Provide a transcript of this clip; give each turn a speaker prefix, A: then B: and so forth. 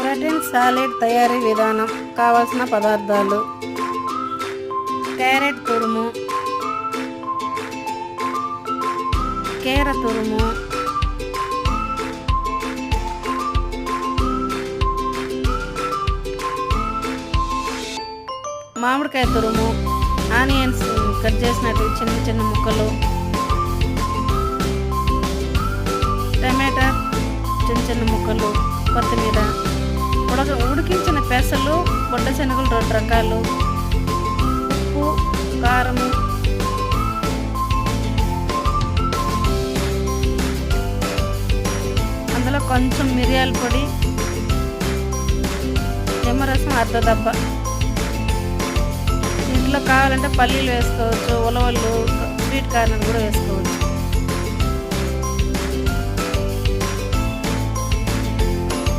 A: Protein salad తయారీ విధానం. కావలసిన పదార్థాలు: క్యారెట్ తురుము, కీర తురుము, మామిడికాయ తురుము, ఆనియన్స్ కట్ చేసినట్టు చిన్న చిన్న ముక్కలు, టమాటా చిన్న చిన్న ముక్కలు, కొత్తిమీర, ఉడికించిన పెసలు, బొడ్డ శనగలు 2 రకాలు, ఉప్పు, కారము, అందులో కొంచెం మిరియాల పొడి, నిమ్మరసం 1/2 దబ్బ. ఇంట్లో కావాలంటే పల్లీలు వేసుకోవచ్చు, ఉలవలు, స్వీట్ కార్న్ కూడా వేసుకోవచ్చు.